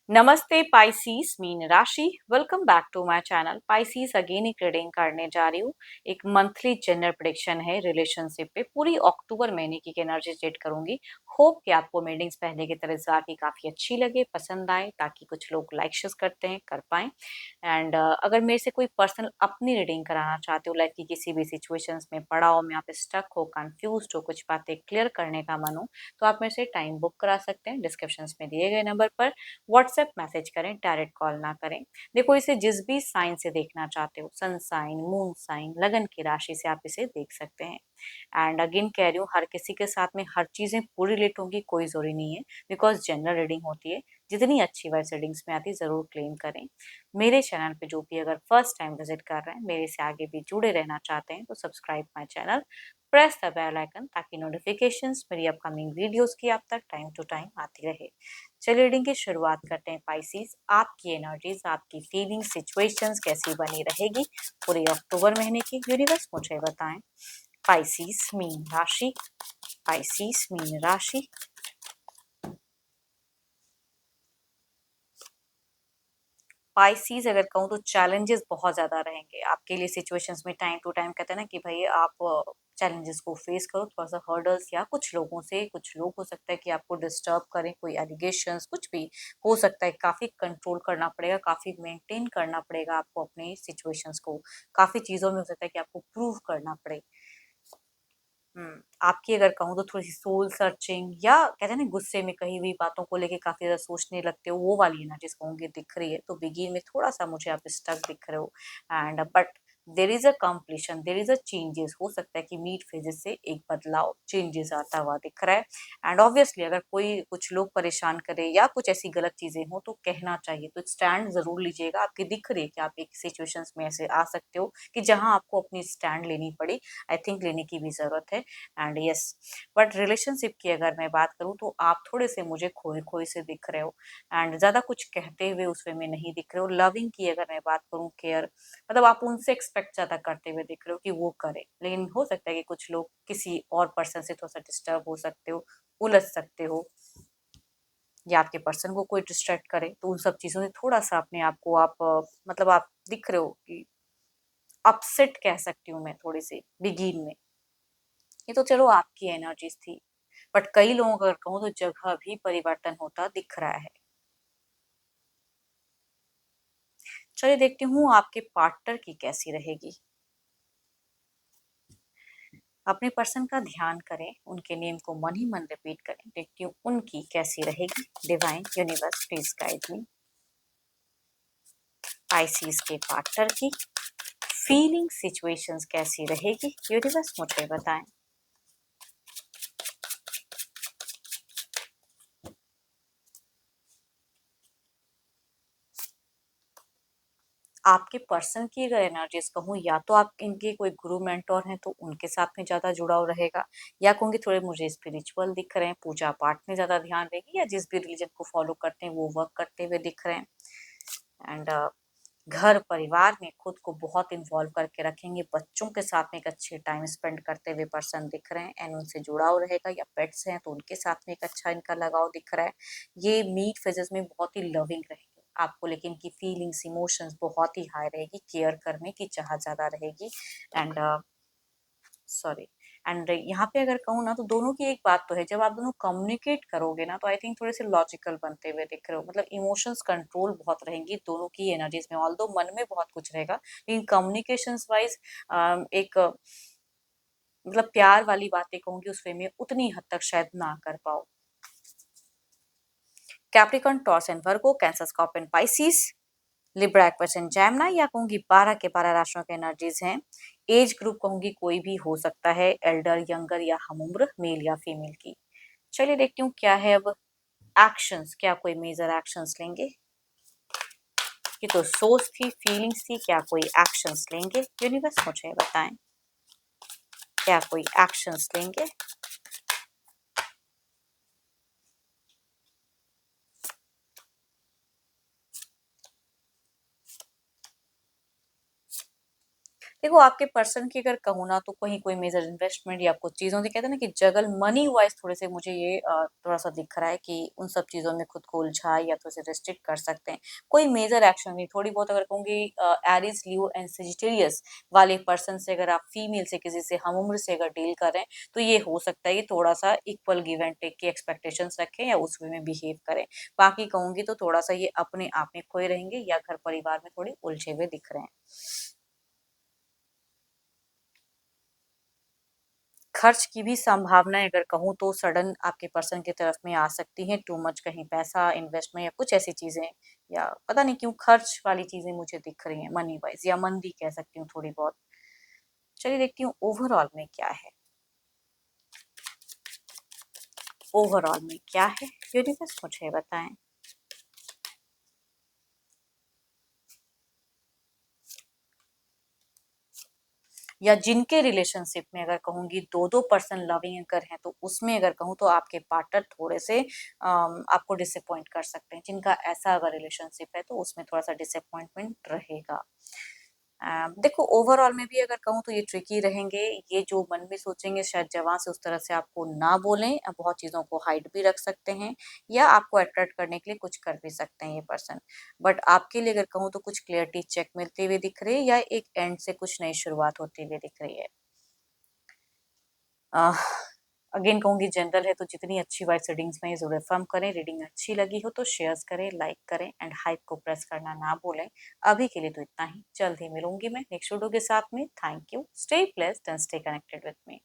नमस्ते पाइसीस मीन राशि। Welcome back to my channel. Pisces again एक रीडिंग करने जा रही हूँ। एक मंथली जनरल प्रेडिक्शन है रिलेशनशिप पे। पूरी अक्टूबर महीने की एनर्जी सेट करूंगी। होप कि आपको मीटिंग्स पहले की तरह जाके काफी अच्छी लगे, पसंद आए, ताकि कुछ लोग लाइक्स करते हैं कर पाए। एंड अगर मेरे से कोई पर्सनल अपनी रीडिंग कराना चाहते हो, लाइफ की किसी भी सिचुएशंस में पड़ा हो, में आप स्टक हो, कंफ्यूज हो, कुछ बातें क्लियर करने का मन हो, तो आप मेरे से टाइम बुक करा सकते हैं डिस्क्रिप्शन में दिए गए नंबर पर। व्हाट्सएप मैसेज करें, डायरेक्ट कॉल ना करें। देखो, इसे जिस भी साइन से देखना चाहते हो, सन साइन, मून साइन, लगन की राशि से आप इसे देख सकते हैं। एंड अगेन कह रही हूँ, हर किसी के साथ में हर चीजें पूरी रिलेट होंगी कोई जरूरी नहीं है, बिकॉज जनरल रीडिंग होती है। जितनी अच्छी वाइस रीडिंग्स में आती है जरूर क्लेम करें। मेरे चैनल पे जो भी अगर फर्स्ट टाइम विजिट कर रहे हैं, मेरे से आगे भी जुड़े रहना चाहते हैं, तो subscribe my channel, press the bell icon, ताकि नोटिफिकेशंस मेरी अपकमिंग वीडियोस की आप तक टाइम टू टाइम आती रहे। चलिए रीडिंग की शुरुआत करते हैं। पाइसीज, आपकी एनर्जीज, आपकी फीलिंग, सिचुएशंस कैसी बनी रहेगी पूरे अक्टूबर महीने की, यूनिवर्स मुझे बताएं। पाइसीज मीन राशि। पाइसीज मीन राशि। पाइसीज अगर कहूँ तो चैलेंजेस बहुत ज्यादा रहेंगे आपके लिए सिचुएशंस में। टाइम टू टाइम कहते हैं ना कि भाई आप चैलेंजेस को फेस करो, थोड़ा सा हर्डल्स, या कुछ लोगों से, कुछ लोग हो सकता है कि आपको डिस्टर्ब करें, कोई एलिगेशंस, कुछ भी हो सकता है। काफी कंट्रोल करना पड़ेगा, काफी मेंटेन करना पड़ेगा आपको अपने सिचुएशंस को। काफी चीजों में हो सकता है कि आपको प्रूव करना पड़े। आपकी अगर कहूँ तो थोड़ी सी सोल सर्चिंग, या कहते हैं ना गुस्से में कही हुई बातों को लेके काफी ज्यादा सोचने लगते हो, वो वाली एनर्जीज कहूंगी दिख रही है। तो बिगिन में थोड़ा सा मुझे आप स्टक दिख रहे हो। And but there is a completion, there is a changes. हो सकता है कि मीट फेजेस से एक बदलाव, चेंजेस आता हुआ दिख रहा है। एंड ऑब्वियसली अगर कोई कुछ लोग परेशान करे या कुछ ऐसी गलत चीजें हो तो कहना चाहिए, तो स्टैंड जरूर लीजिएगा। आपकी दिख रही है कि आप एक सिचुएशंस में ऐसे आ सकते हो कि जहां आपको अपनी स्टैंड लेनी पड़ी। आई थिंक लेने की भी जरूरत है। एंड यस, बट रिलेशनशिप की अगर मैं बात करूँ तो आप थोड़े से मुझे खोए खोए से दिख रहे हो। एंड ज्यादा कुछ कहते हुए उस वे में नहीं दिख रहे हो। लविंग की अगर मैं बात करूँ, केयर, मतलब आप उनसे एक्सपेक्ट ज्यादा करते हुए दिख रहे हो कि वो करे। लेकिन हो सकता है कि कुछ लोग किसी और पर्सन से थोड़ा सा डिस्टर्ब हो सकते हो, उलझ सकते हो, या आपके पर्सन को कोई डिस्ट्रैक्ट करे। तो उन सब चीजों से थोड़ा सा अपने आप को आप मतलब आप दिख रहे हो कि अपसेट कह सकती हूँ मैं थोड़ी सी बिगिन में। ये तो चलो आपकी एनर्जीज थी, बट कई लोगों का अगर कहूँ तो जगह भी परिवर्तन होता दिख रहा है। चलिए देखती हूँ आपके पार्टनर की कैसी रहेगी। अपने पर्सन का ध्यान करें, उनके नेम को मन ही मन रिपीट करें। देखती हूँ उनकी कैसी रहेगी। Divine universe please guide me. ICs के पार्टनर की फीलिंग, सिचुएशंस कैसी रहेगी, यूनिवर्स मुझे बताएं। आपके पर्सन की अगर एनर्जीज कहूँ, या तो आप इनके कोई गुरु मेंटोर हैं तो उनके साथ में ज्यादा जुड़ाव रहेगा, या कहूँगी थोड़े मुझे स्पिरिचुअल दिख रहे हैं, पूजा पाठ में ज्यादा ध्यान रहेगी, या जिस भी रिलीजन को फॉलो करते हैं वो वर्क करते हुए दिख रहे हैं। एंड घर परिवार में खुद को बहुत इन्वॉल्व करके रखेंगे, बच्चों के साथ में एक अच्छे टाइम स्पेंड करते हुए पर्सन दिख रहे हैं। एंड उनसे जुड़ाव रहेगा, या पेट्स हैं तो उनके साथ में एक अच्छा इनका लगाव दिख रहा है। ये मीट फेजेस में बहुत ही लविंग रहेंगे आपको, लेकिन इनकी फीलिंग्स, इमोशंस बहुत ही हाई रहेगी, केयर करने की चाहत ज्यादा रहेगी। एंड सॉरी, एंड यहाँ पे अगर कहूँ ना, तो दोनों की एक बात तो है, जब आप दोनों कम्युनिकेट करोगे ना, तो आई थिंक थोड़े से लॉजिकल बनते हुए दिख रहे हो। मतलब इमोशंस कंट्रोल बहुत रहेंगी दोनों की एनर्जीज में, ऑल्दो मन में बहुत कुछ रहेगा, लेकिन कम्युनिकेशंस वाइज एक मतलब प्यार वाली बातें कहूंगी उस वे में उतनी हद तक शायद ना कर पाओ। Capricorn, Taurus and Virgo, Cancer, Scorpion, Pisces, Libra, Aquarius, Gemini, या कहूंगी 12 के 12 राशियों के एनर्जीज हैं। एज ग्रुप कहूंगी कोई भी हो सकता है, एल्डर, यंगर, या हम उम्र, मेल या फीमेल की। चलिए देखती हूँ क्या है अब एक्शंस, क्या कोई मेजर एक्शंस लेंगे। ये तो सोच थी, फीलिंग्स थी, क्या कोई एक्शंस लेंगे, यूनिवर्स मुझे बताएं। क्या कोई एक्शंस लेंगे। देखो आपके पर्सन की अगर कहूँ ना तो कहीं कोई मेजर इन्वेस्टमेंट या कुछ चीज़ों से कहते हैं ना कि जगल मनी वाइज थोड़े से मुझे ये थोड़ा-सा दिख रहा है कि उन सब चीज़ों में खुद को उलझाए या थोड़े से रिस्ट्रिक्ट कर सकते हैं। कोई मेजर एक्शन नहीं, थोड़ी बहुत अगर कहूँगी एरीज़, लियो एंड सेजिटेरियस वाले पर्सन से अगर आप फीमेल से किसी से हम-उम्र से अगर डील कर रहे हैं, तो ये हो सकता है कि थोड़ा-सा इक्वल गिव एंड टेक की एक्सपेक्टेशंस रखें या उस वे में बिहेव करें। बाकी कहूँगी तो थोड़ा-सा ये अपने आप में खोए रहेंगे या घर परिवार में थोड़े उलझे हुए दिख रहे हैं। खर्च की भी संभावनाएँ अगर कहूँ तो सडन आपके पर्सन की तरफ में आ सकती हैं, टू मच कहीं पैसा इन्वेस्टमेंट या कुछ ऐसी चीज़ें या पता नहीं क्यों खर्च वाली चीज़ें मुझे दिख रही हैं मनी वाइज़ या मंदी कह सकती हूँ थोड़ी बहुत। चलिए देखती हूँ ओवरऑल में क्या है, ओवरऑल में क्या है? यूनिवर्स मुझे बताएँ। या जिनके रिलेशनशिप में अगर कहूँगी 2-2 पर्सन लविंग अगर हैं, तो उसमें अगर कहूँ तो आपके पार्टनर थोड़े से आपको डिसअपॉइंट कर सकते हैं। जिनका ऐसा अगर रिलेशनशिप है, तो उसमें थोड़ा-सा डिसअपॉइंटमेंट रहेगा। देखो ओवरऑल में भी अगर कहूँ तो ये ट्रिकी रहेंगे। ये जो मन में सोचेंगे शायद ज़बान से उस तरह से आपको ना बोलें। बहुत चीज़ों को हाइड भी रख सकते हैं या आपको अट्रैक्ट करने के लिए कुछ कर भी सकते हैं ये पर्सन। बट आपके लिए अगर कहूँ तो कुछ क्लैरिटी चेक मिलते हुए दिख रही है या एक एंड से कुछ नई शुरुआत होती हुई दिख रही है। अ, अगेन कहूँगी जनरल है तो जितनी अच्छी वाइज़ रीडिंग्स में ज़रूर अफ़र्म करें। रीडिंग अच्छी लगी हो तो शेयर्स करें, लाइक करें एंड हाइप को प्रेस करना ना भूलें। अभी के लिए तो इतना ही। जल्द ही मिलूँगी मैं नेक्स्ट वीडियो के साथ में। Thank you. Stay blessed and stay connected with me.